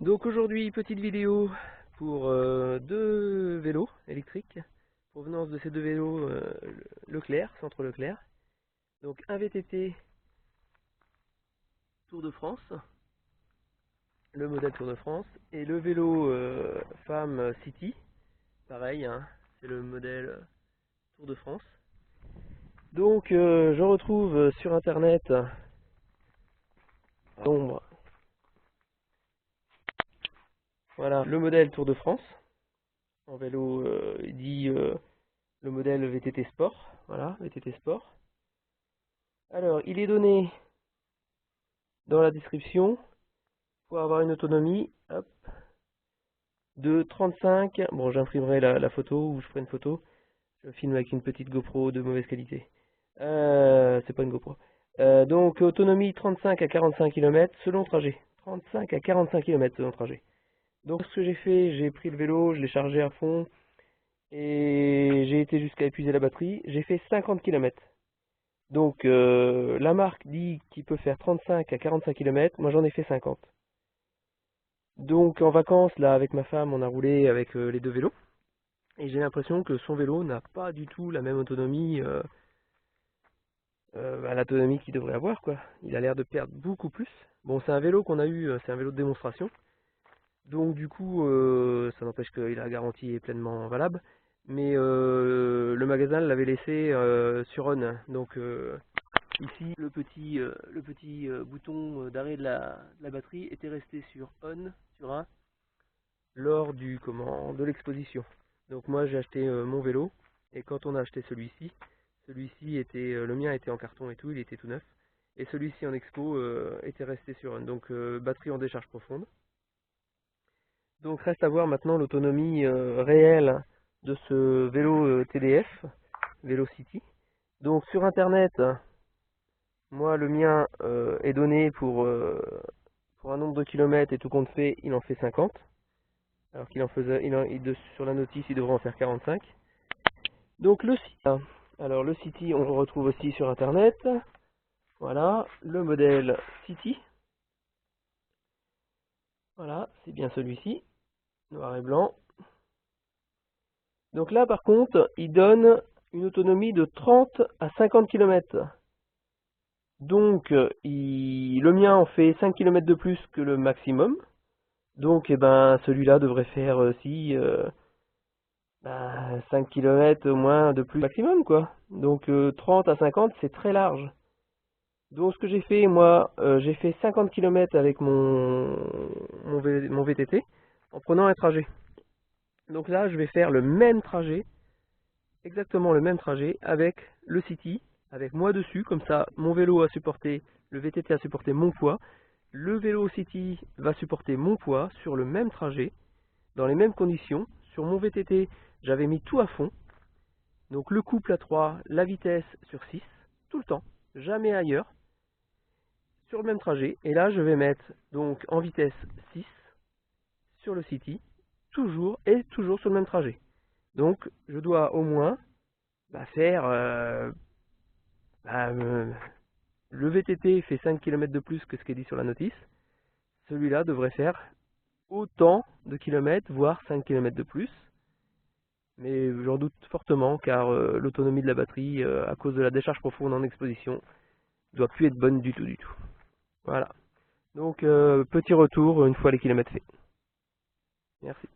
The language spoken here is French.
Donc aujourd'hui, petite vidéo pour deux vélos électriques, provenance de ces deux vélos Leclerc, centre Leclerc. Donc un VTT Tour de France, le modèle Tour de France, et le vélo Femme City, pareil, hein, c'est le modèle Tour de France. Donc je retrouve sur internet l'ombre. Voilà le modèle Tour de France en vélo dit le modèle VTT Sport. Voilà, VTT Sport. Alors, il est donné dans la description pour avoir une autonomie hop, de 35. Bon, j'imprimerai la photo ou je ferai une photo. Je filme avec une petite GoPro de mauvaise qualité. C'est pas une GoPro. Donc, autonomie 35 à 45 km selon trajet. 35 à 45 km selon trajet. Donc, ce que j'ai fait, j'ai pris le vélo, je l'ai chargé à fond et j'ai été jusqu'à épuiser la batterie. J'ai fait 50 km. Donc, la marque dit qu'il peut faire 35 à 45 km, moi j'en ai fait 50. Donc, en vacances, là, avec ma femme, on a roulé avec les deux vélos. Et j'ai l'impression que son vélo n'a pas du tout la même autonomie, l'autonomie qu'il devrait avoir, quoi. Il a l'air de perdre beaucoup plus. Bon, c'est un vélo qu'on a eu, c'est un vélo de démonstration. Donc, du coup, ça n'empêche que la garantie est pleinement valable. Mais le magasin l'avait laissé sur on. Donc, ici, le petit bouton d'arrêt de la batterie était resté sur on, sur 1, lors de l'exposition. Donc moi j'ai acheté mon vélo, et quand on a acheté celui-ci était, le mien était en carton et tout, il était tout neuf, et celui-ci en expo était resté sur on. Donc batterie en décharge profonde. Donc reste à voir maintenant l'autonomie réelle de ce vélo TDF, Vélo City. Donc sur internet, moi, le mien est donné pour un nombre de kilomètres et tout compte fait, il en fait 50. Alors qu'il en faisait, sur la notice, il devrait en faire 45. Donc le City. Alors le City, on le retrouve aussi sur internet. Voilà, le modèle City. Voilà, c'est bien celui-ci, noir et blanc. Donc là, par contre, il donne une autonomie de 30 à 50 km. Donc, le mien en fait 5 km de plus que le maximum. Donc, eh ben, celui-là devrait faire aussi 5 km au moins de plus maximum, quoi. Donc, 30 à 50, c'est très large. Donc, ce que j'ai fait, moi, j'ai fait 50 km avec mon VTT en prenant un trajet. Donc là, je vais faire le même trajet, exactement le même trajet avec le City, avec moi dessus. Comme ça, mon vélo a supporté, le VTT a supporté mon poids. Le vélo City va supporter mon poids sur le même trajet, dans les mêmes conditions. Sur mon VTT, j'avais mis tout à fond. Donc le couple à 3, la vitesse sur 6, tout le temps, jamais ailleurs, sur le même trajet. Et là, je vais mettre donc en vitesse 6 sur le City, toujours sur le même trajet. Donc je dois au moins faire... le VTT fait 5 km de plus que ce qui est dit sur la notice. Celui-là devrait faire autant de kilomètres, voire 5 km de plus. Mais j'en doute fortement car l'autonomie de la batterie, à cause de la décharge profonde en exposition, doit plus être bonne du tout. Voilà. Donc petit retour une fois les kilomètres faits. Merci.